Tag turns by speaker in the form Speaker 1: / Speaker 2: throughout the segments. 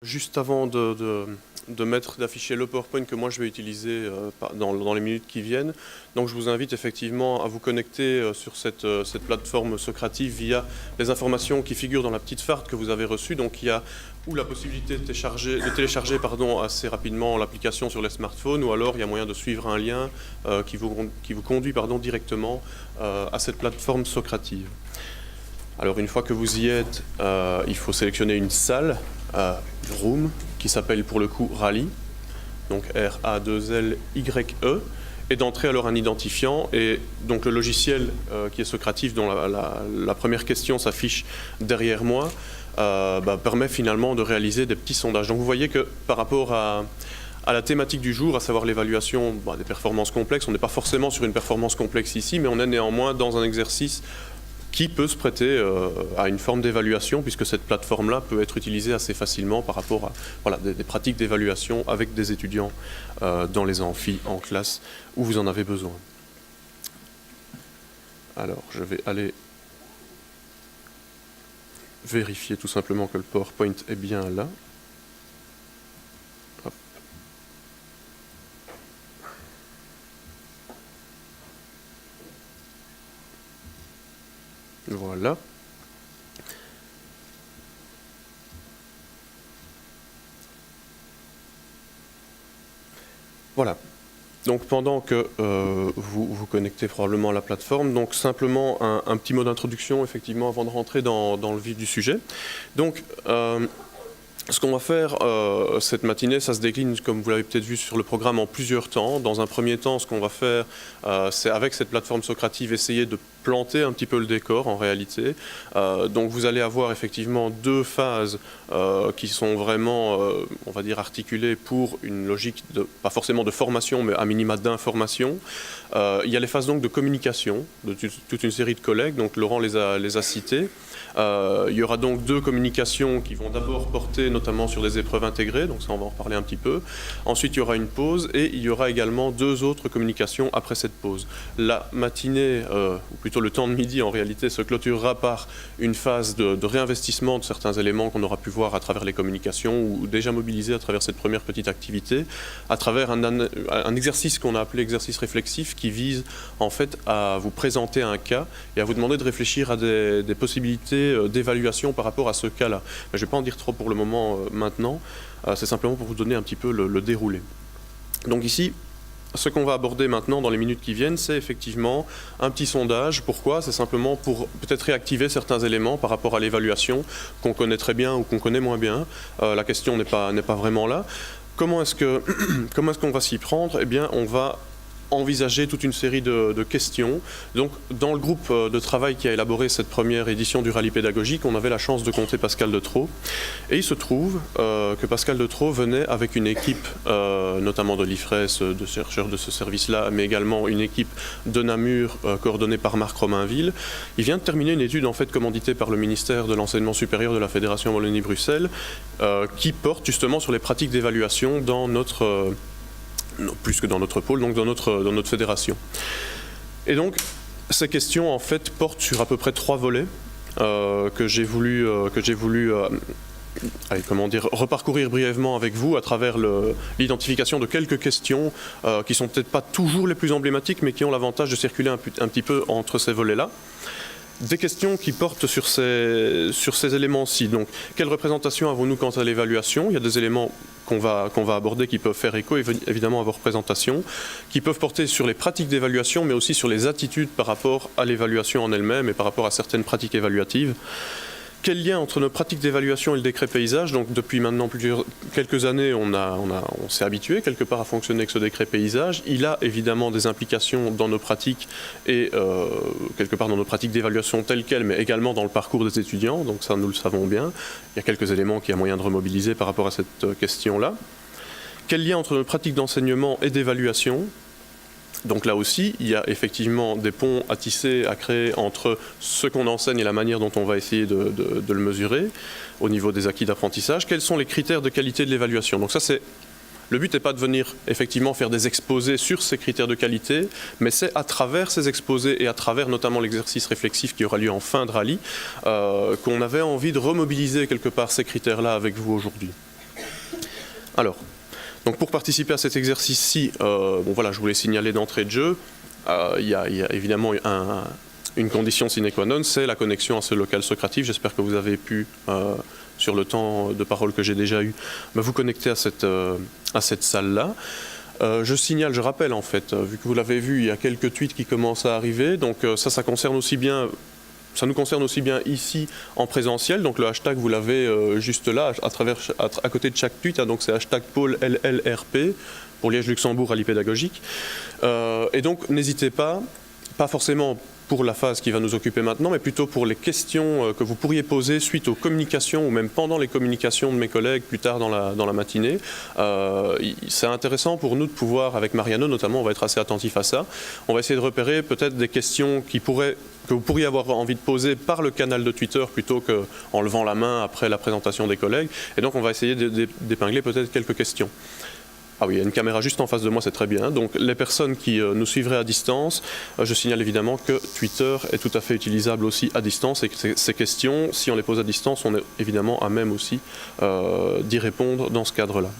Speaker 1: Juste avant d'afficher le PowerPoint que moi je vais utiliser dans les minutes qui viennent, donc je vous invite effectivement à vous connecter sur cette plateforme Socrative via les informations qui figurent dans la petite farte que vous avez reçue. Donc il y a ou la possibilité de télécharger assez rapidement l'application sur les smartphones, ou alors il y a moyen de suivre un lien qui vous conduit directement à cette plateforme Socrative. Alors une fois que vous y êtes, il faut sélectionner une salle, room, qui s'appelle pour le coup Rally, donc R-A-2-L-Y-E, et d'entrer alors un identifiant. Et donc le logiciel qui est Socrative, dont la première question s'affiche derrière moi, permet finalement de réaliser des petits sondages. Donc vous voyez que par rapport à la thématique du jour, à savoir l'évaluation des performances complexes, on n'est pas forcément sur une performance complexe ici, mais on est néanmoins dans un exercice qui peut se prêter à une forme d'évaluation, puisque cette plateforme-là peut être utilisée assez facilement par rapport à des pratiques d'évaluation avec des étudiants dans les amphis, en classe, où vous en avez besoin. Alors, je vais aller vérifier tout simplement que le PowerPoint est bien là. Hop. Voilà. Voilà. Donc pendant que vous vous connectez probablement à la plateforme, donc simplement un petit mot d'introduction effectivement avant de rentrer dans le vif du sujet. Donc ce qu'on va faire cette matinée, ça se décline, comme vous l'avez peut-être vu sur le programme, en plusieurs temps. Dans un premier temps, ce qu'on va faire, c'est avec cette plateforme Socrative essayer de planter un petit peu le décor en réalité. Donc vous allez avoir effectivement deux phases qui sont vraiment, on va dire, articulées pour une logique, pas forcément de formation, mais à minima d'information. Il y a les phases donc de communication de toute une série de collègues, donc Laurent les a cités. Il y aura donc deux communications qui vont d'abord porter notamment sur des épreuves intégrées, donc ça on va en reparler un petit peu. Ensuite il y aura une pause et il y aura également deux autres communications après cette pause. La matinée, ou plutôt le temps de midi en réalité, se clôturera par une phase de réinvestissement de certains éléments qu'on aura pu voir à travers les communications ou déjà mobilisés à travers cette première petite activité, à travers un exercice qu'on a appelé exercice réflexif qui vise en fait à vous présenter un cas et à vous demander de réfléchir à des possibilités d'évaluation par rapport à ce cas-là. Mais je ne vais pas en dire trop pour le moment maintenant, c'est simplement pour vous donner un petit peu le déroulé. Donc ici, ce qu'on va aborder maintenant dans les minutes qui viennent, c'est effectivement un petit sondage. Pourquoi? C'est simplement pour peut-être réactiver certains éléments par rapport à l'évaluation qu'on connaît très bien ou qu'on connaît moins bien. La question n'est pas vraiment là. Comment est-ce qu'on va s'y prendre? Eh bien, on va envisager toute une série de questions. Donc, dans le groupe de travail qui a élaboré cette première édition du rallye pédagogique, on avait la chance de compter Pascal Detreau. Et il se trouve que Pascal Detreau venait avec une équipe, notamment de l'IFRES, de chercheurs de ce service-là, mais également une équipe de Namur, coordonnée par Marc Romainville. Il vient de terminer une étude, en fait, commanditée par le ministère de l'Enseignement supérieur de la Fédération Wallonie-Bruxelles, qui porte justement sur les pratiques d'évaluation dans notre... plus que dans notre pôle, donc dans notre fédération. Et donc, ces questions, en fait, portent sur à peu près 3 volets que j'ai voulu reparcourir brièvement avec vous à travers l'identification de quelques questions qui sont peut-être pas toujours les plus emblématiques, mais qui ont l'avantage de circuler un petit peu entre ces volets-là. Des questions qui portent sur ces éléments-ci. Donc, quelle représentation avons-nous quant à l'évaluation? Il y a des éléments qu'on va aborder qui peuvent faire écho évidemment à vos représentations, qui peuvent porter sur les pratiques d'évaluation, mais aussi sur les attitudes par rapport à l'évaluation en elle-même et par rapport à certaines pratiques évaluatives. Quel lien entre nos pratiques d'évaluation et le décret paysage? Donc depuis maintenant quelques années, on s'est habitué quelque part à fonctionner avec ce décret paysage. Il a évidemment des implications dans nos pratiques et quelque part dans nos pratiques d'évaluation telles quelles, mais également dans le parcours des étudiants. Donc ça, nous le savons bien. Il y a quelques éléments qu'il y a moyen de remobiliser par rapport à cette question-là. Quel lien entre nos pratiques d'enseignement et d'évaluation? Donc là aussi, il y a effectivement des ponts à tisser, à créer entre ce qu'on enseigne et la manière dont on va essayer de le mesurer au niveau des acquis d'apprentissage. Quels sont les critères de qualité de l'évaluation? Donc ça, le but n'est pas de venir effectivement faire des exposés sur ces critères de qualité, mais c'est à travers ces exposés et à travers notamment l'exercice réflexif qui aura lieu en fin de rallye qu'on avait envie de remobiliser quelque part ces critères-là avec vous aujourd'hui. Alors, donc pour participer à cet exercice-ci, bon voilà, je voulais signaler d'entrée de jeu, il y a évidemment une condition sine qua non, c'est la connexion à ce local Socrative. J'espère que vous avez pu, sur le temps de parole que j'ai déjà eu, vous connecter à cette salle-là. Je signale, je rappelle en fait, vu que vous l'avez vu, il y a quelques tweets qui commencent à arriver, donc ça concerne aussi bien... Ça nous concerne aussi bien ici en présentiel, donc le hashtag vous l'avez juste là, à côté de chaque tweet, hein, donc c'est hashtag Paul LLRP pour Liège-Luxembourg Rallye pédagogique. Et donc n'hésitez pas forcément pour la phase qui va nous occuper maintenant, mais plutôt pour les questions que vous pourriez poser suite aux communications ou même pendant les communications de mes collègues plus tard dans la matinée. C'est intéressant pour nous de pouvoir, avec Mariano notamment, on va être assez attentif à ça. On va essayer de repérer peut-être des questions que vous pourriez avoir envie de poser par le canal de Twitter plutôt qu'en levant la main après la présentation des collègues. Et donc on va essayer d'épingler peut-être quelques questions. Ah oui, il y a une caméra juste en face de moi, c'est très bien. Donc les personnes qui nous suivraient à distance, je signale évidemment que Twitter est tout à fait utilisable aussi à distance et que ces questions, si on les pose à distance, on est évidemment à même aussi d'y répondre dans ce cadre-là.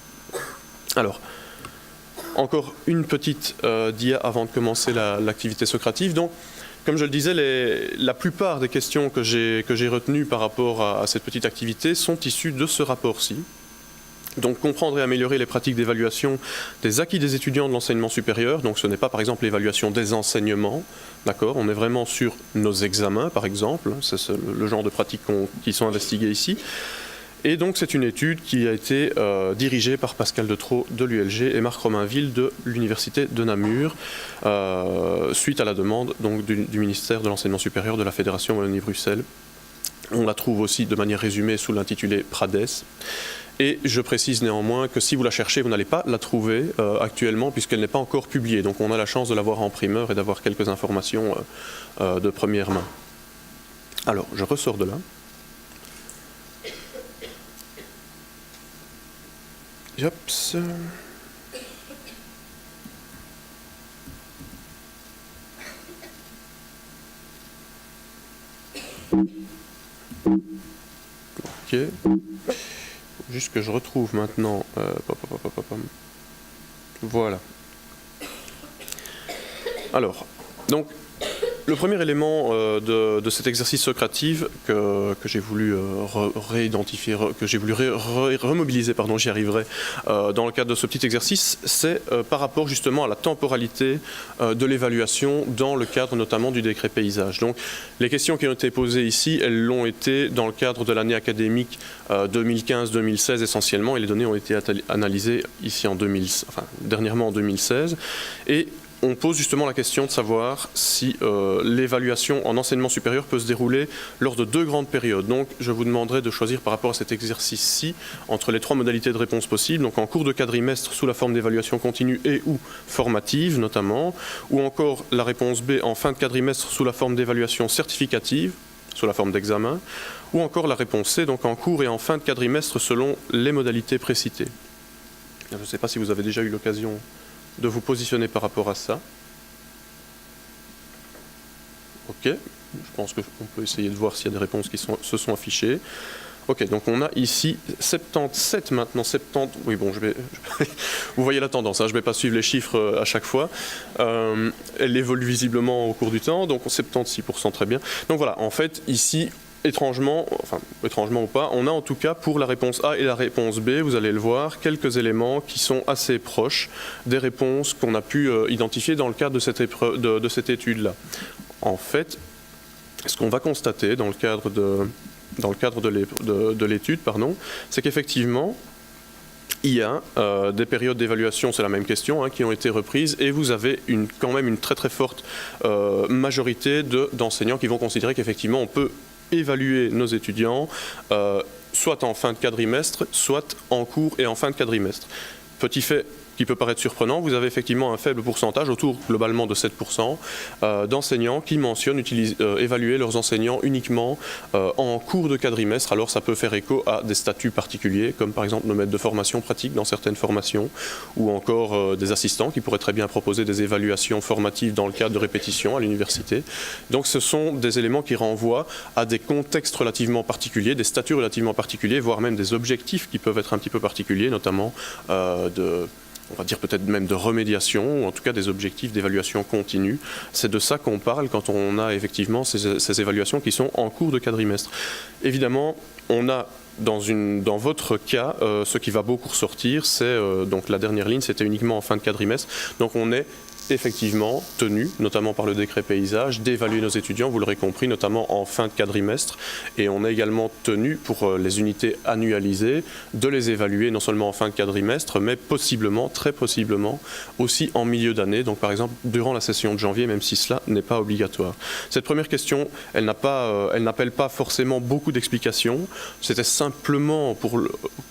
Speaker 1: Alors, encore une petite dia avant de commencer l'activité socrative. Donc, comme je le disais, la plupart des questions que j'ai retenues par rapport à cette petite activité sont issues de ce rapport-ci. Donc comprendre et améliorer les pratiques d'évaluation des acquis des étudiants de l'enseignement supérieur. Donc ce n'est pas par exemple l'évaluation des enseignements, d'accord. On est vraiment sur nos examens par exemple, c'est le genre de pratiques qui sont investiguées ici. Et donc c'est une étude qui a été dirigée par Pascal Detraux de l'ULG et Marc Romainville de l'Université de Namur, suite à la demande donc, du ministère de l'Enseignement supérieur de la Fédération Wallonie-Bruxelles. On la trouve aussi de manière résumée sous l'intitulé PRADES. Et je précise néanmoins que si vous la cherchez, vous n'allez pas la trouver actuellement puisqu'elle n'est pas encore publiée. Donc on a la chance de l'avoir en primeur et d'avoir quelques informations de première main. Alors, je ressors de là. Yops. Ok. Juste que je retrouve maintenant. Voilà. Alors, donc, le premier élément de cet exercice socrative que j'ai voulu réidentifier, que j'ai voulu remobiliser, pardon, j'y arriverai, dans le cadre de ce petit exercice, c'est par rapport justement à la temporalité de l'évaluation dans le cadre notamment du décret paysage. Donc les questions qui ont été posées ici, elles l'ont été dans le cadre de l'année académique 2015-2016 essentiellement, et les données ont été analysées ici dernièrement en 2016. Et on pose justement la question de savoir si l'évaluation en enseignement supérieur peut se dérouler lors de deux grandes périodes. Donc je vous demanderai de choisir par rapport à cet exercice-ci entre les trois modalités de réponse possibles, donc en cours de quadrimestre sous la forme d'évaluation continue et ou formative notamment, ou encore la réponse B en fin de quadrimestre sous la forme d'évaluation certificative, sous la forme d'examen, ou encore la réponse C, donc en cours et en fin de quadrimestre selon les modalités précitées. Je ne sais pas si vous avez déjà eu l'occasion de vous positionner par rapport à ça. Ok, je pense qu'on peut essayer de voir s'il y a des réponses qui se sont affichées. Ok, donc on a ici 77 maintenant, 70, oui bon, vous voyez la tendance, hein, je ne vais pas suivre les chiffres à chaque fois, elle évolue visiblement au cours du temps, donc 76% très bien. Donc voilà, en fait ici, étrangement ou pas, on a en tout cas pour la réponse A et la réponse B, vous allez le voir, quelques éléments qui sont assez proches des réponses qu'on a pu identifier dans le cadre de cette étude-là. En fait, ce qu'on va constater dans le cadre de l'étude, c'est qu'effectivement, il y a des périodes d'évaluation, c'est la même question, hein, qui ont été reprises, et vous avez quand même une très très forte majorité d'enseignants qui vont considérer qu'effectivement on peut évaluer nos étudiants, soit en fin de quadrimestre, soit en cours et en fin de quadrimestre. Petit fait qui peut paraître surprenant, vous avez effectivement un faible pourcentage, autour globalement de 7%, d'enseignants qui mentionnent évaluer leurs enseignants uniquement en cours de quadrimestre. Alors ça peut faire écho à des statuts particuliers, comme par exemple nos maîtres de formation pratique dans certaines formations, ou encore des assistants qui pourraient très bien proposer des évaluations formatives dans le cadre de répétition à l'université. Donc ce sont des éléments qui renvoient à des contextes relativement particuliers, des statuts relativement particuliers, voire même des objectifs qui peuvent être un petit peu particuliers, notamment on va dire peut-être même de remédiation, ou en tout cas des objectifs d'évaluation continue. C'est de ça qu'on parle quand on a effectivement ces évaluations qui sont en cours de quadrimestre. Évidemment, on a dans votre cas, ce qui va beaucoup ressortir, c'est donc la dernière ligne, c'était uniquement en fin de quadrimestre. Donc on est effectivement tenu, notamment par le décret paysage, d'évaluer nos étudiants, vous l'aurez compris, notamment en fin de quadrimestre. Et on est également tenu, pour les unités annualisées, de les évaluer non seulement en fin de quadrimestre, mais possiblement, très possiblement, aussi en milieu d'année, donc par exemple durant la session de janvier, même si cela n'est pas obligatoire. Cette première question, elle n'appelle pas forcément beaucoup d'explications. C'était simplement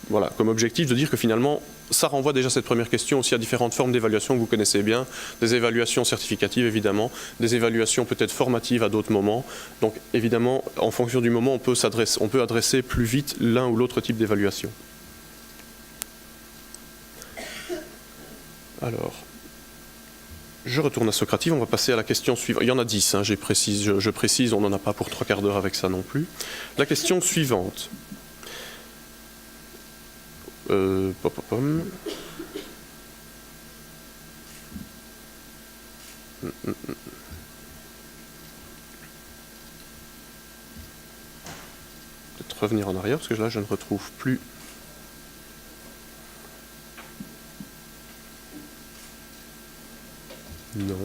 Speaker 1: voilà, comme objectif de dire que finalement, ça renvoie déjà cette première question aussi à différentes formes d'évaluation que vous connaissez bien, des évaluations certificatives évidemment, des évaluations peut-être formatives à d'autres moments. Donc évidemment, en fonction du moment, on peut adresser plus vite l'un ou l'autre type d'évaluation. Alors, je retourne à Socrative, on va passer à la question suivante. Il y en a 10, hein, je précise, on n'en a pas pour 3 quarts d'heure avec ça non plus. La question suivante. Peut-être revenir en arrière, parce que là, je ne retrouve plus. Non.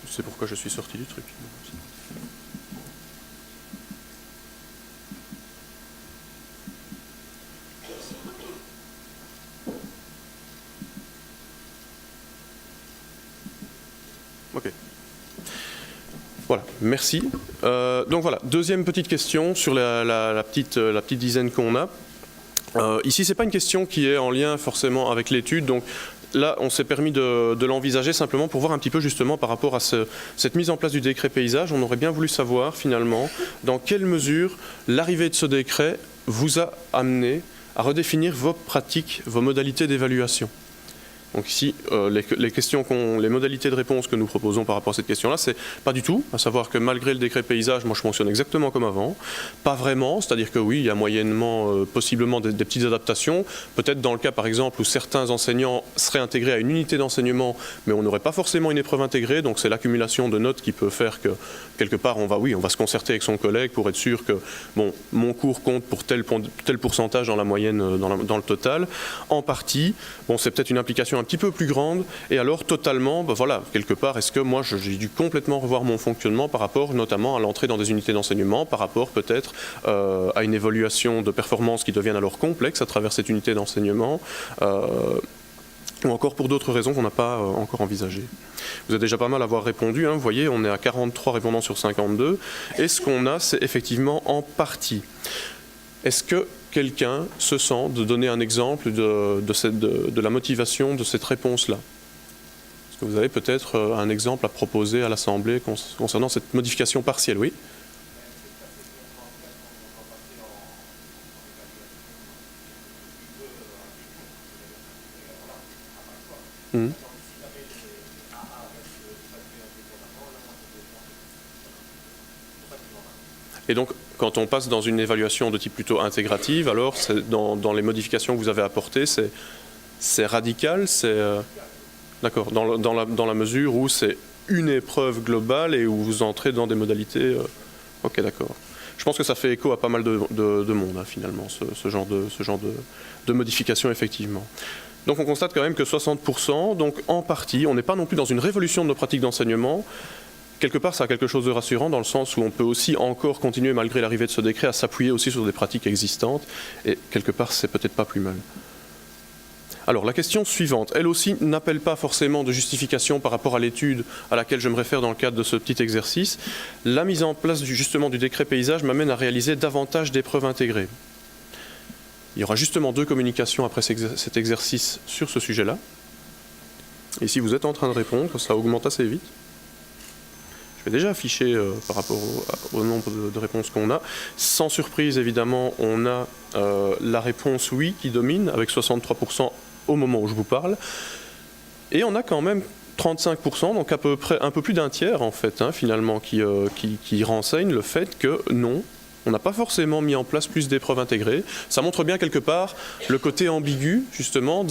Speaker 1: C'est pourquoi je suis sorti du truc. Ok. Voilà, merci. Donc voilà, deuxième petite question sur la petite dizaine qu'on a. Ici, ce n'est pas une question qui est en lien forcément avec l'étude, donc là, on s'est permis de l'envisager simplement pour voir un petit peu justement par rapport à cette mise en place du décret paysage. On aurait bien voulu savoir finalement dans quelle mesure l'arrivée de ce décret vous a amené à redéfinir vos pratiques, vos modalités d'évaluation. Donc ici, les modalités de réponse que nous proposons par rapport à cette question-là, c'est pas du tout, à savoir que malgré le décret paysage, moi je fonctionne exactement comme avant, pas vraiment, c'est-à-dire que oui, il y a moyennement, possiblement des petites adaptations, peut-être dans le cas par exemple où certains enseignants seraient intégrés à une unité d'enseignement, mais on n'aurait pas forcément une épreuve intégrée, donc c'est l'accumulation de notes qui peut faire que quelque part on va se concerter avec son collègue pour être sûr que bon, mon cours compte pour tel pourcentage dans la moyenne, dans le total. En partie, bon, c'est peut-être une implication un petit peu plus grande, et alors totalement, voilà, quelque part, est-ce que moi j'ai dû complètement revoir mon fonctionnement par rapport notamment à l'entrée dans des unités d'enseignement, par rapport peut-être à une évaluation de performance qui devienne alors complexe à travers cette unité d'enseignement, ou encore pour d'autres raisons qu'on n'a pas encore envisagées. Vous êtes déjà pas mal à avoir répondu, hein, vous voyez, on est à 43 répondants sur 52, et ce qu'on a, c'est effectivement en partie. Est-ce que quelqu'un se sent de donner un exemple de la motivation de cette réponse-là? Est-ce que vous avez peut-être un exemple à proposer à l'Assemblée concernant cette modification partielle? Oui. Et donc, quand on passe dans une évaluation de type plutôt intégrative, alors dans les modifications que vous avez apportées, c'est radical, c'est d'accord, dans la mesure où c'est une épreuve globale et où vous entrez dans des modalités. Ok, d'accord. Je pense que ça fait écho à pas mal de monde, hein, finalement, ce genre de modification, effectivement. Donc on constate quand même que 60%, donc en partie, on n'est pas non plus dans une révolution de nos pratiques d'enseignement. Quelque part, ça a quelque chose de rassurant dans le sens où on peut aussi encore continuer, malgré l'arrivée de ce décret, à s'appuyer aussi sur des pratiques existantes. Et quelque part, c'est peut-être pas plus mal. Alors, la question suivante, elle aussi n'appelle pas forcément de justification par rapport à l'étude à laquelle je me réfère dans le cadre de ce petit exercice. La mise en place justement du décret paysage m'amène à réaliser davantage d'épreuves intégrées. Il y aura justement 2 communications après cet exercice sur ce sujet-là. Et si vous êtes en train de répondre, ça augmente assez vite. Je vais déjà afficher par rapport au nombre de réponses qu'on a. Sans surprise, évidemment, on a la réponse oui qui domine, avec 63% au moment où je vous parle. Et on a quand même 35%, donc à peu près un peu plus d'un tiers en fait, hein, finalement, qui renseigne le fait que non, on n'a pas forcément mis en place plus d'épreuves intégrées. Ça montre bien quelque part le côté ambigu, justement,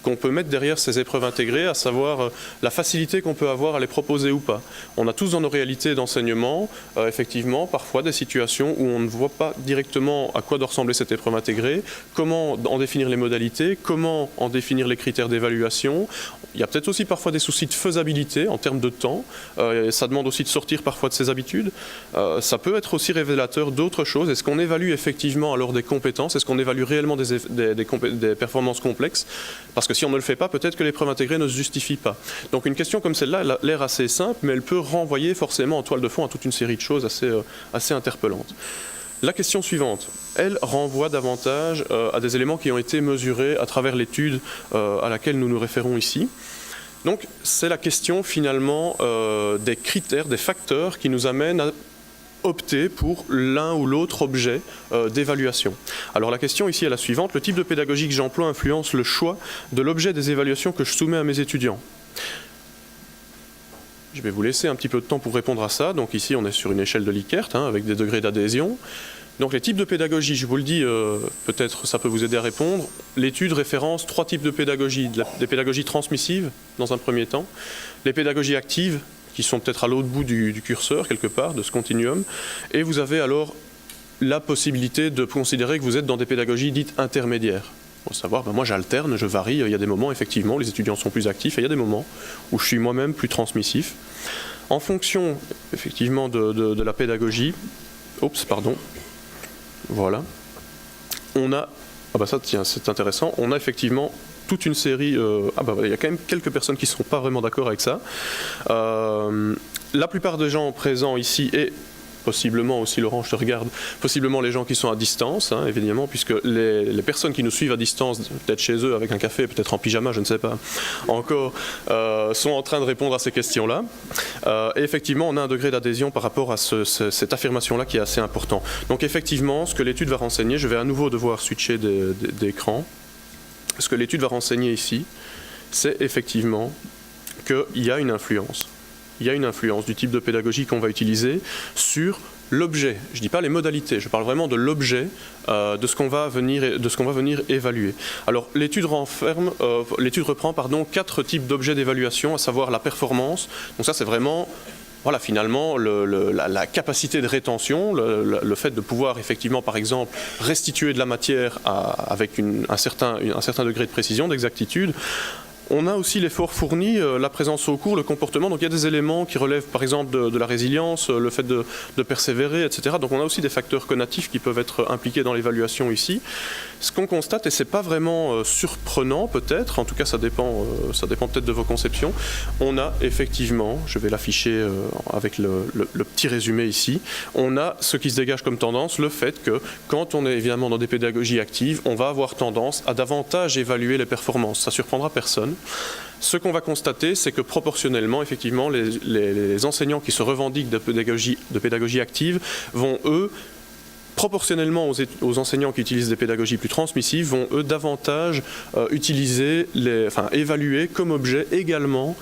Speaker 1: qu'on peut mettre derrière ces épreuves intégrées, à savoir la facilité qu'on peut avoir à les proposer ou pas. On a tous dans nos réalités d'enseignement, effectivement, parfois des situations où on ne voit pas directement à quoi doit ressembler cette épreuve intégrée, comment en définir les modalités, comment en définir les critères d'évaluation. Il y a peut-être aussi parfois des soucis de faisabilité en termes de temps. Ça demande aussi de sortir parfois de ses habitudes. Ça peut être aussi révélateur d'autres choses. Est-ce qu'on évalue effectivement alors des compétences? Est-ce qu'on évalue réellement des performances complexes? Parce que si on ne le fait pas, peut-être que l'épreuve intégrée ne se justifie pas. Donc une question comme celle-là, elle a l'air assez simple, mais elle peut renvoyer forcément en toile de fond à toute une série de choses assez interpellantes. La question suivante, elle renvoie davantage à des éléments qui ont été mesurés à travers l'étude à laquelle nous nous référons ici. Donc c'est la question finalement des critères, des facteurs qui nous amènent à opter pour l'un ou l'autre objet d'évaluation. Alors la question ici est la suivante, le type de pédagogie que j'emploie influence le choix de l'objet des évaluations que je soumets à mes étudiants. Je vais vous laisser un petit peu de temps pour répondre à ça. Donc ici on est sur une échelle de Likert hein, avec des degrés d'adhésion. Donc les types de pédagogie, je vous le dis, peut-être ça peut vous aider à répondre. L'étude référence 3 types de pédagogie. Des pédagogies transmissives dans un premier temps, les pédagogies actives qui sont peut-être à l'autre bout du curseur quelque part, de ce continuum. Et vous avez alors la possibilité de considérer que vous êtes dans des pédagogies dites intermédiaires. Pour savoir, ben moi j'alterne, je varie, il y a des moments effectivement où les étudiants sont plus actifs et il y a des moments où je suis moi-même plus transmissif. En fonction effectivement de la pédagogie, voilà, on a, ça tiens c'est intéressant, on a effectivement toute une série, il y a quand même quelques personnes qui ne sont pas vraiment d'accord avec ça. La plupart des gens présents ici et possiblement aussi, Laurent, je te regarde, possiblement les gens qui sont à distance, hein, évidemment, puisque les personnes qui nous suivent à distance, peut-être chez eux avec un café, peut-être en pyjama, je ne sais pas, encore, sont en train de répondre à ces questions-là. Et effectivement, on a un degré d'adhésion par rapport à cette affirmation-là qui est assez important. Donc effectivement, ce que l'étude va renseigner, je vais à nouveau devoir switcher d'écran. Ce que l'étude va renseigner ici, c'est effectivement qu'il y a une influence. Il y a une influence du type de pédagogie qu'on va utiliser sur l'objet. Je ne dis pas les modalités, je parle vraiment de l'objet de ce qu'on va venir évaluer. Alors l'étude reprend 4 types d'objets d'évaluation, à savoir la performance. Donc ça c'est vraiment voilà, finalement, la capacité de rétention, le fait de pouvoir effectivement, par exemple, restituer de la matière avec un certain degré de précision, d'exactitude. On a aussi l'effort fourni, la présence au cours, le comportement. Donc il y a des éléments qui relèvent par exemple de la résilience, le fait de persévérer, etc. Donc on a aussi des facteurs connatifs qui peuvent être impliqués dans l'évaluation ici. Ce qu'on constate, et ce n'est pas vraiment surprenant peut-être, en tout cas ça dépend peut-être de vos conceptions, on a effectivement, je vais l'afficher avec le petit résumé ici, on a ce qui se dégage comme tendance, le fait que quand on est évidemment dans des pédagogies actives, on va avoir tendance à davantage évaluer les performances. Ça ne surprendra personne. Ce qu'on va constater, c'est que proportionnellement, effectivement, les enseignants qui se revendiquent de pédagogie active vont, eux, proportionnellement aux enseignants qui utilisent des pédagogies plus transmissives, vont eux davantage évaluer comme objet également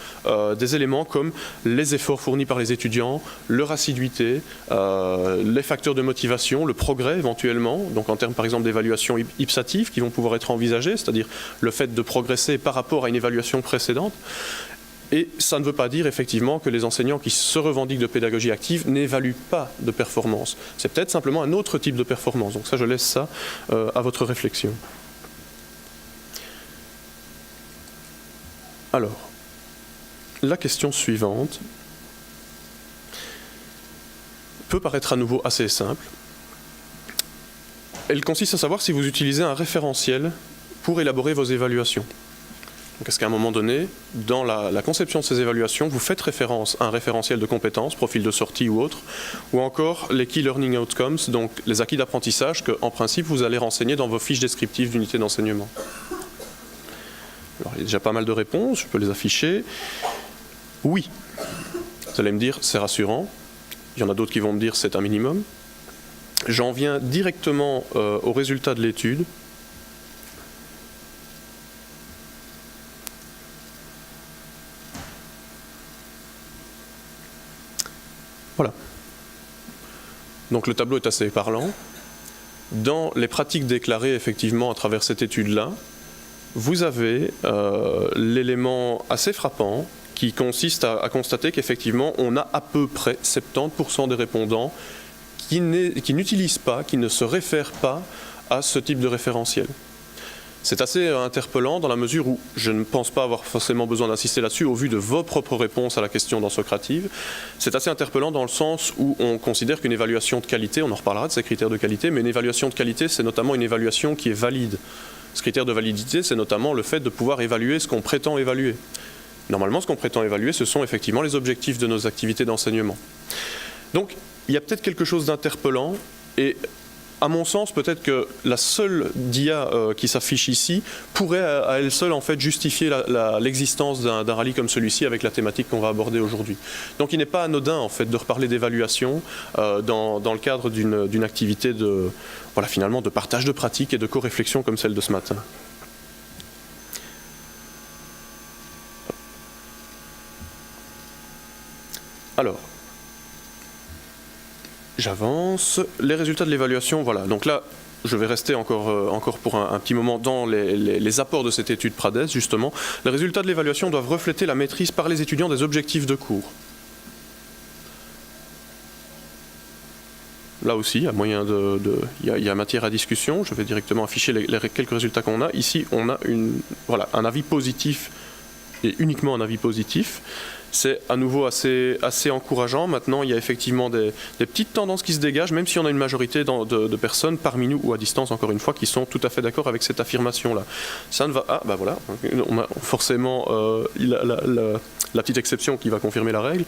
Speaker 1: des éléments comme les efforts fournis par les étudiants, leur assiduité, les facteurs de motivation, le progrès éventuellement, donc en termes par exemple d'évaluation ipsative qui vont pouvoir être envisagées, c'est-à-dire le fait de progresser par rapport à une évaluation précédente. Et ça ne veut pas dire effectivement que les enseignants qui se revendiquent de pédagogie active n'évaluent pas de performance. C'est peut-être simplement un autre type de performance. Donc ça, je laisse ça à votre réflexion. Alors, la question suivante peut paraître à nouveau assez simple. Elle consiste à savoir si vous utilisez un référentiel pour élaborer vos évaluations. Donc, est-ce qu'à un moment donné, dans la conception de ces évaluations, vous faites référence à un référentiel de compétences, profil de sortie ou autre, ou encore les Key Learning Outcomes, donc les acquis d'apprentissage qu'en principe vous allez renseigner dans vos fiches descriptives d'unité d'enseignement. Alors, il y a déjà pas mal de réponses, je peux les afficher. Oui, vous allez me dire, c'est rassurant. Il y en a d'autres qui vont me dire, c'est un minimum. J'en viens directement au résultat de l'étude. Voilà. Donc le tableau est assez parlant. Dans les pratiques déclarées effectivement à travers cette étude-là, vous avez l'élément assez frappant qui consiste à constater qu'effectivement on a à peu près 70% des répondants qui n'utilisent pas, qui ne se réfèrent pas à ce type de référentiel. C'est assez interpellant dans la mesure où je ne pense pas avoir forcément besoin d'insister là-dessus au vu de vos propres réponses à la question dans Socrative. C'est assez interpellant dans le sens où on considère qu'une évaluation de qualité, on en reparlera de ces critères de qualité, mais une évaluation de qualité, c'est notamment une évaluation qui est valide. Ce critère de validité, c'est notamment le fait de pouvoir évaluer ce qu'on prétend évaluer. Normalement, ce qu'on prétend évaluer, ce sont effectivement les objectifs de nos activités d'enseignement. Donc, il y a peut-être quelque chose d'interpellant et à mon sens, peut-être que la seule dia qui s'affiche ici pourrait à elle seule en fait justifier l'existence d'un rallye comme celui-ci avec la thématique qu'on va aborder aujourd'hui. Donc il n'est pas anodin en fait de reparler d'évaluation dans le cadre d'une activité de, voilà, finalement de partage de pratiques et de co-réflexion comme celle de ce matin. Alors, j'avance. Les résultats de l'évaluation, voilà. Donc là, je vais rester encore pour un petit moment dans les apports de cette étude Prades, justement. Les résultats de l'évaluation doivent refléter la maîtrise par les étudiants des objectifs de cours. Là aussi, il y a moyen il y a matière à discussion. Je vais directement afficher quelques résultats qu'on a. Ici, on a un avis positif et uniquement un avis positif. C'est à nouveau assez encourageant. Maintenant, il y a effectivement des petites tendances qui se dégagent, même si on a une majorité de personnes parmi nous ou à distance, encore une fois, qui sont tout à fait d'accord avec cette affirmation-là. Ça ne va... Ah, ben voilà, on a forcément la petite exception qui va confirmer la règle.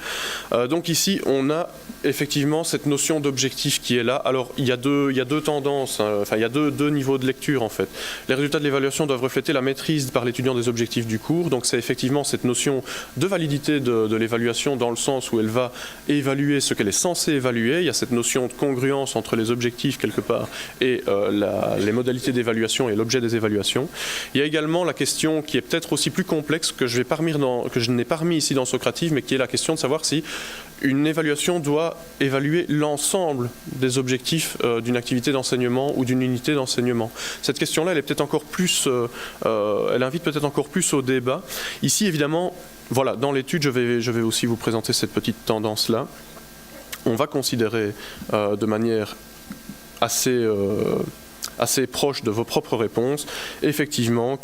Speaker 1: Donc ici, on a effectivement cette notion d'objectif qui est là. Alors, il y a deux tendances, hein, enfin, il y a deux niveaux de lecture, en fait. Les résultats de l'évaluation doivent refléter la maîtrise par l'étudiant des objectifs du cours. Donc, c'est effectivement cette notion de validité de l'évaluation dans le sens où elle va évaluer ce qu'elle est censée évaluer. Il y a cette notion de congruence entre les objectifs quelque part et les modalités d'évaluation et l'objet des évaluations. Il y a également la question qui est peut-être aussi plus complexe que je n'ai pas remis ici dans Socrative, mais qui est la question de savoir si une évaluation doit évaluer l'ensemble des objectifs d'une activité d'enseignement ou d'une unité d'enseignement. Cette question-là, elle est peut-être encore plus, elle invite peut-être encore plus au débat. Ici, évidemment, voilà, dans l'étude, je vais aussi vous présenter cette petite tendance-là. On va considérer de manière assez proche de vos propres réponses, effectivement,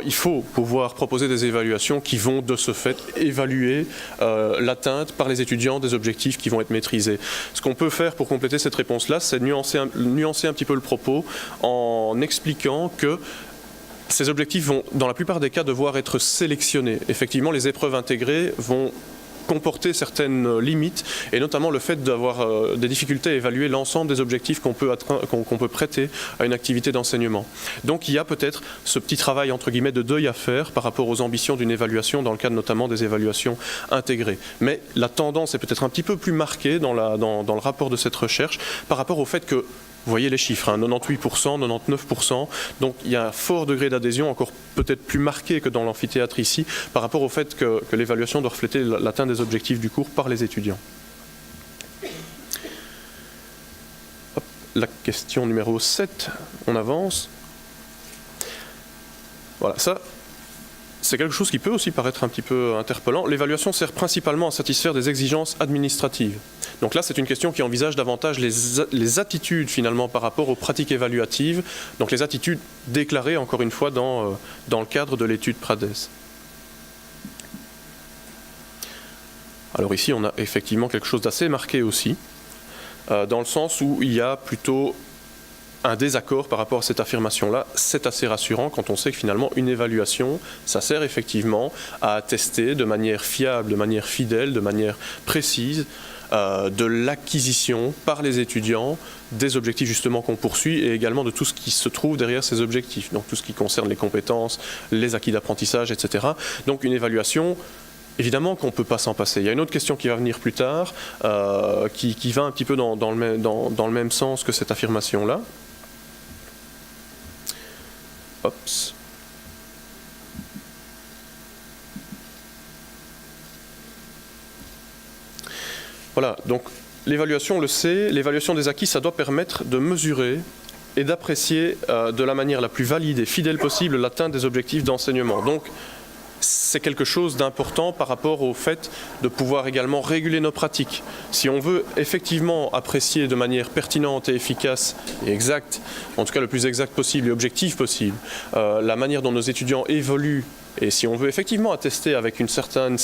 Speaker 1: il faut pouvoir proposer des évaluations qui vont de ce fait évaluer l'atteinte par les étudiants des objectifs qui vont être maîtrisés. Ce qu'on peut faire pour compléter cette réponse-là, c'est nuancer un petit peu le propos en expliquant que ces objectifs vont, dans la plupart des cas, devoir être sélectionnés. Effectivement, les épreuves intégrées vont comporter certaines limites, et notamment le fait d'avoir des difficultés à évaluer l'ensemble des objectifs qu'on peut prêter à une activité d'enseignement. Donc il y a peut-être ce petit travail entre guillemets de deuil à faire par rapport aux ambitions d'une évaluation, dans le cadre notamment des évaluations intégrées. Mais la tendance est peut-être un petit peu plus marquée dans le rapport de cette recherche par rapport au fait que vous voyez les chiffres, hein, 98%, 99%, donc il y a un fort degré d'adhésion, encore peut-être plus marqué que dans l'amphithéâtre ici, par rapport au fait que l'évaluation doit refléter l'atteinte des objectifs du cours par les étudiants. Hop, la question numéro 7, on avance. Voilà, ça, c'est quelque chose qui peut aussi paraître un petit peu interpellant. L'évaluation sert principalement à satisfaire des exigences administratives. Donc là, c'est une question qui envisage davantage les attitudes finalement par rapport aux pratiques évaluatives, donc les attitudes déclarées encore une fois dans le cadre de l'étude Prades. Alors ici, on a effectivement quelque chose d'assez marqué aussi, dans le sens où il y a plutôt un désaccord par rapport à cette affirmation-là, c'est assez rassurant quand on sait que finalement une évaluation, ça sert effectivement à attester de manière fiable, de manière fidèle, de manière précise, de l'acquisition par les étudiants des objectifs justement qu'on poursuit et également de tout ce qui se trouve derrière ces objectifs, donc tout ce qui concerne les compétences, les acquis d'apprentissage, etc. Donc une évaluation, évidemment qu'on ne peut pas s'en passer. Il y a une autre question qui va venir plus tard, qui va un petit peu dans le même sens que cette affirmation-là. Oups. Voilà, donc l'évaluation, on le sait, l'évaluation des acquis, ça doit permettre de mesurer et d'apprécier de la manière la plus valide et fidèle possible l'atteinte des objectifs d'enseignement. Donc, c'est quelque chose d'important par rapport au fait de pouvoir également réguler nos pratiques. Si on veut effectivement apprécier de manière pertinente et efficace et exacte, en tout cas le plus exact possible et objectif possible, la manière dont nos étudiants évoluent, et si on veut effectivement attester avec une certaine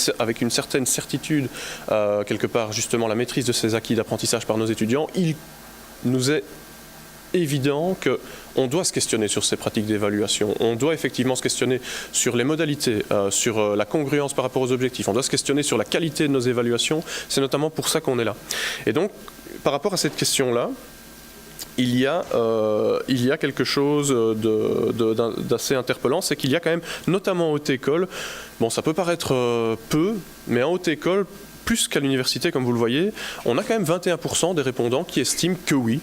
Speaker 1: certitude, quelque part justement la maîtrise de ces acquis d'apprentissage par nos étudiants, il nous est évident qu'on doit se questionner sur ces pratiques d'évaluation. On doit effectivement se questionner sur les modalités, sur la congruence par rapport aux objectifs. On doit se questionner sur la qualité de nos évaluations. C'est notamment pour ça qu'on est là. Et donc, par rapport à cette question-là, il y a quelque chose d'assez interpellant, c'est qu'il y a quand même, notamment en haute école, bon, ça peut paraître peu, mais en haute école, plus qu'à l'université, comme vous le voyez, on a quand même 21% des répondants qui estiment que oui,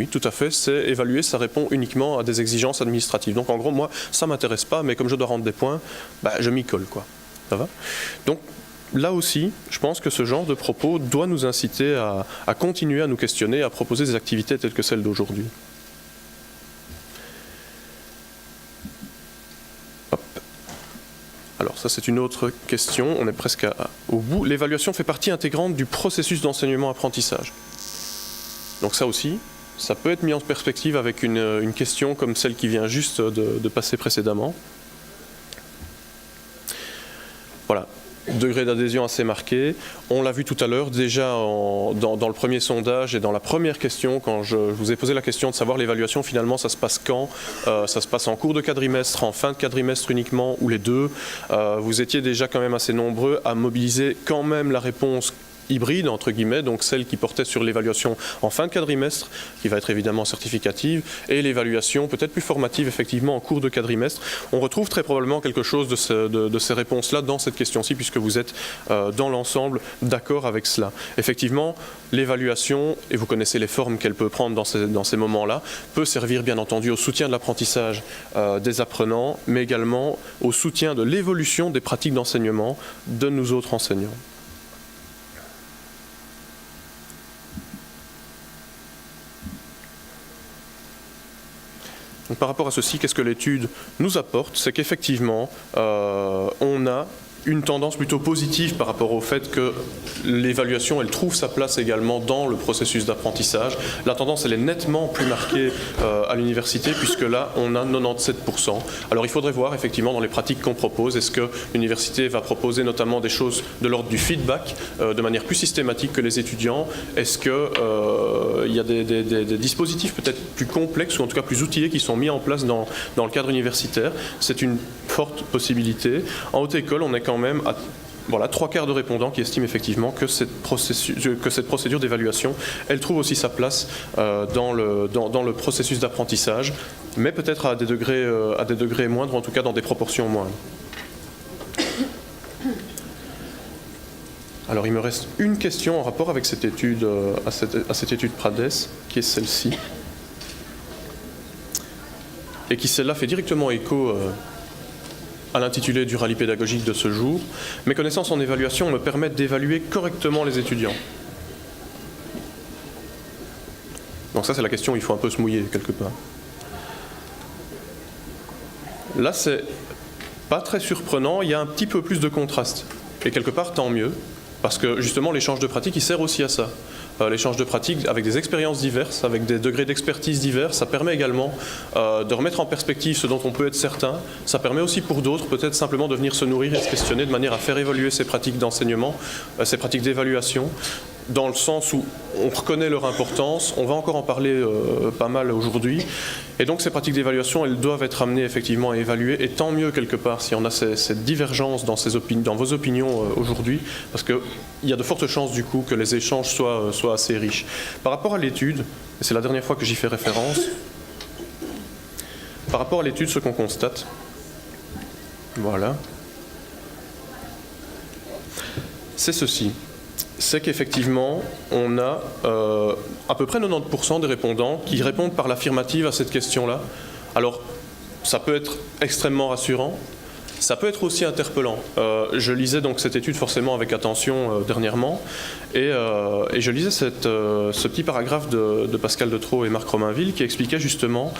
Speaker 1: tout à fait, c'est évalué, ça répond uniquement à des exigences administratives. Donc en gros, moi, ça ne m'intéresse pas, mais comme je dois rendre des points, je m'y colle, quoi. Ça va ? Donc là aussi, je pense que ce genre de propos doit nous inciter à continuer à nous questionner, à proposer des activités telles que celles d'aujourd'hui. Alors ça c'est une autre question, on est presque au bout. L'évaluation fait partie intégrante du processus d'enseignement-apprentissage. Donc ça aussi, ça peut être mis en perspective avec une question comme celle qui vient juste de passer précédemment. Voilà. Degré d'adhésion assez marqué. On l'a vu tout à l'heure déjà dans le premier sondage et dans la première question, quand je vous ai posé la question de savoir l'évaluation finalement ça se passe quand, ça se passe en cours de quadrimestre, en fin de quadrimestre uniquement ou les deux. Vous étiez déjà quand même assez nombreux à mobiliser quand même la réponse hybride, entre guillemets, donc celle qui portait sur l'évaluation en fin de quadrimestre, qui va être évidemment certificative, et l'évaluation peut-être plus formative, effectivement, en cours de quadrimestre. On retrouve très probablement quelque chose de ces réponses-là dans cette question-ci, puisque vous êtes dans l'ensemble d'accord avec cela. Effectivement, l'évaluation, et vous connaissez les formes qu'elle peut prendre dans ces moments-là, peut servir bien entendu au soutien de l'apprentissage des apprenants, mais également au soutien de l'évolution des pratiques d'enseignement de nous autres enseignants. Donc, par rapport à ceci, qu'est-ce que l'étude nous apporte? C'est qu'effectivement, on a une tendance plutôt positive par rapport au fait que l'évaluation, elle trouve sa place également dans le processus d'apprentissage. La tendance, elle est nettement plus marquée à l'université, puisque là, on a 97%. Alors, il faudrait voir, effectivement, dans les pratiques qu'on propose, est-ce que l'université va proposer notamment des choses de l'ordre du feedback, de manière plus systématique que les étudiants? Est-ce qu'il y a des dispositifs peut-être plus complexes, ou en tout cas plus outillés, qui sont mis en place dans le cadre universitaire? C'est une forte possibilité. En haute école, on est quand même à 3/4 de répondants qui estiment effectivement que cette procédure d'évaluation, elle trouve aussi sa place dans le processus d'apprentissage, mais peut-être à des degrés moindres, en tout cas dans des proportions moindres. Alors il me reste une question en rapport avec cette étude, à cette étude Prades, qui est celle-ci, et qui celle-là fait directement écho à l'intitulé du rallye pédagogique de ce jour. Mes connaissances en évaluation me permettent d'évaluer correctement les étudiants. Donc ça, c'est la question, il faut un peu se mouiller quelque part. Là, c'est pas très surprenant, il y a un petit peu plus de contraste. Et quelque part, tant mieux, parce que justement, l'échange de pratique, il sert aussi à ça. L'échange de pratique avec des expériences diverses, avec des degrés d'expertise divers, ça permet également de remettre en perspective ce dont on peut être certain. Ça permet aussi pour d'autres peut-être simplement de venir se nourrir et se questionner de manière à faire évoluer ces pratiques d'enseignement, ces pratiques d'évaluation. dans le sens où on reconnaît leur importance, on va encore en parler pas mal aujourd'hui, et donc ces pratiques d'évaluation, elles doivent être amenées effectivement à évaluer, et tant mieux quelque part si on a cette divergence dans vos opinions aujourd'hui, parce qu'il y a de fortes chances du coup que les échanges soient assez riches. Par rapport à l'étude, et c'est la dernière fois que j'y fais référence, par rapport à l'étude, ce qu'on constate, voilà, c'est ceci. C'est qu'effectivement, on a à peu près 90% des répondants qui répondent par l'affirmative à cette question-là. Alors, ça peut être extrêmement rassurant, ça peut être aussi interpellant. Je lisais donc cette étude forcément avec attention dernièrement, et je lisais ce petit paragraphe de Pascal Detreau et Marc Romainville qui expliquait justement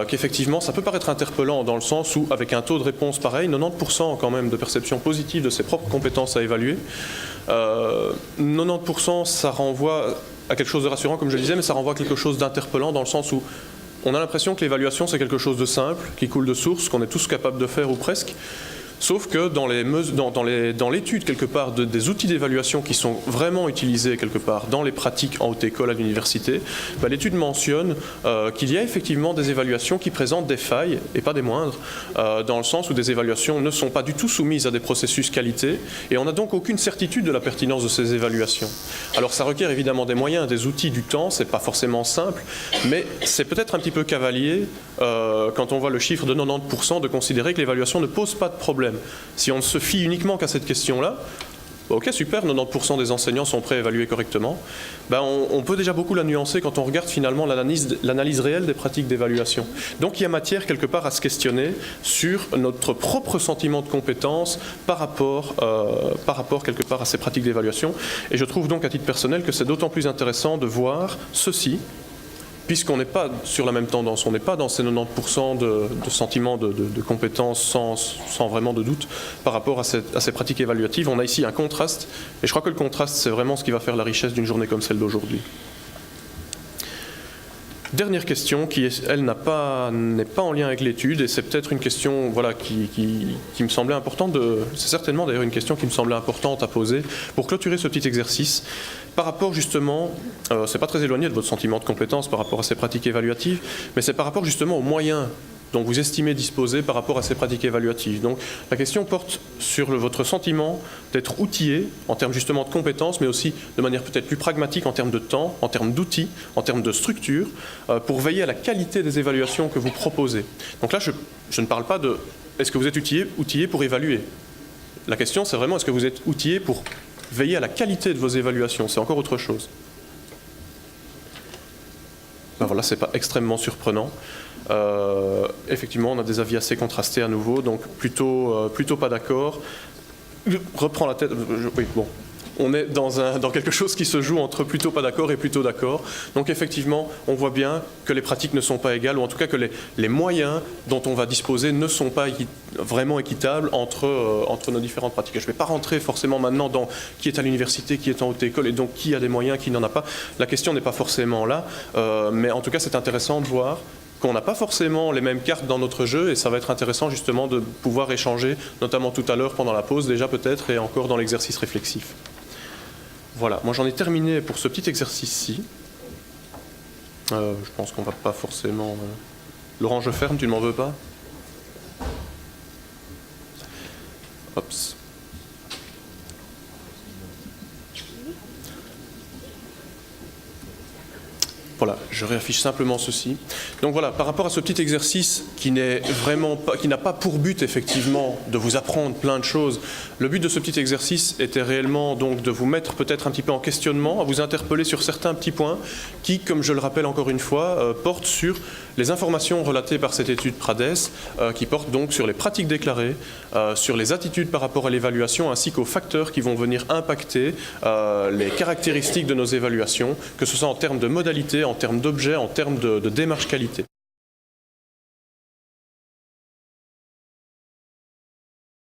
Speaker 1: qu'effectivement, ça peut paraître interpellant dans le sens où, avec un taux de réponse pareil, 90% quand même de perception positive de ses propres compétences à évaluer, 90% ça renvoie à quelque chose de rassurant comme je le disais, mais ça renvoie à quelque chose d'interpellant dans le sens où on a l'impression que l'évaluation c'est quelque chose de simple, qui coule de source, qu'on est tous capables de faire ou presque. Sauf que dans l'étude quelque part des outils d'évaluation qui sont vraiment utilisés quelque part dans les pratiques en haute école à l'université, l'étude mentionne qu'il y a effectivement des évaluations qui présentent des failles, et pas des moindres, dans le sens où des évaluations ne sont pas du tout soumises à des processus qualité, et on n'a donc aucune certitude de la pertinence de ces évaluations. Alors ça requiert évidemment des moyens, des outils, du temps, c'est pas forcément simple, mais c'est peut-être un petit peu cavalier quand on voit le chiffre de 90% de considérer que l'évaluation ne pose pas de problème. Si on se fie uniquement qu'à cette question-là, ok, super, 90% des enseignants sont prêts à évaluer correctement, on peut déjà beaucoup la nuancer quand on regarde finalement l'analyse réelle des pratiques d'évaluation. Donc il y a matière quelque part à se questionner sur notre propre sentiment de compétence par rapport quelque part à ces pratiques d'évaluation. Et je trouve donc à titre personnel que c'est d'autant plus intéressant de voir ceci, puisqu'on n'est pas sur la même tendance, on n'est pas dans ces 90% de sentiments de compétences sans vraiment de doute par rapport à ces pratiques évaluatives. On a ici un contraste, et je crois que le contraste, c'est vraiment ce qui va faire la richesse d'une journée comme celle d'aujourd'hui. Dernière question, qui, elle, n'est pas en lien avec l'étude, et c'est peut-être une question voilà, qui me semblait importante, c'est certainement d'ailleurs une question qui me semblait importante à poser pour clôturer ce petit exercice, par rapport justement, c'est pas très éloigné de votre sentiment de compétence par rapport à ces pratiques évaluatives, mais c'est par rapport justement aux moyens dont vous estimez disposer par rapport à ces pratiques évaluatives. Donc la question porte sur votre sentiment d'être outillé en termes justement de compétences, mais aussi de manière peut-être plus pragmatique en termes de temps, en termes d'outils, en termes de structure, pour veiller à la qualité des évaluations que vous proposez. Donc là, je ne parle pas de est-ce que vous êtes outillé pour évaluer. La question, c'est vraiment est-ce que vous êtes outillé pour veiller à la qualité de vos évaluations. C'est encore autre chose. Voilà, c'est pas extrêmement surprenant. Effectivement, on a des avis assez contrastés à nouveau, donc plutôt pas d'accord. Reprends la tête. Oui, bon. On est dans quelque chose qui se joue entre plutôt pas d'accord et plutôt d'accord. Donc effectivement, on voit bien que les pratiques ne sont pas égales, ou en tout cas que les moyens dont on va disposer ne sont pas vraiment équitables entre nos différentes pratiques. Je ne vais pas rentrer forcément maintenant dans qui est à l'université, qui est en haute école, et donc qui a des moyens, qui n'en a pas. La question n'est pas forcément là, mais en tout cas c'est intéressant de voir qu'on n'a pas forcément les mêmes cartes dans notre jeu, et ça va être intéressant justement de pouvoir échanger, notamment tout à l'heure pendant la pause déjà peut-être, et encore dans l'exercice réflexif. Voilà, moi j'en ai terminé pour ce petit exercice-ci. Je pense qu'on va pas forcément... Laurent, je ferme, tu ne m'en veux pas? Hops. Voilà, je réaffiche simplement ceci. Donc voilà, par rapport à ce petit exercice qui n'a pas pour but effectivement de vous apprendre plein de choses, le but de ce petit exercice était réellement donc de vous mettre peut-être un petit peu en questionnement, à vous interpeller sur certains petits points qui, comme je le rappelle encore une fois, portent sur les informations relatées par cette étude PRADES, qui portent donc sur les pratiques déclarées, sur les attitudes par rapport à l'évaluation, ainsi qu'aux facteurs qui vont venir impacter les caractéristiques de nos évaluations, que ce soit en termes de modalités, en termes d'objets, en termes de démarche qualité.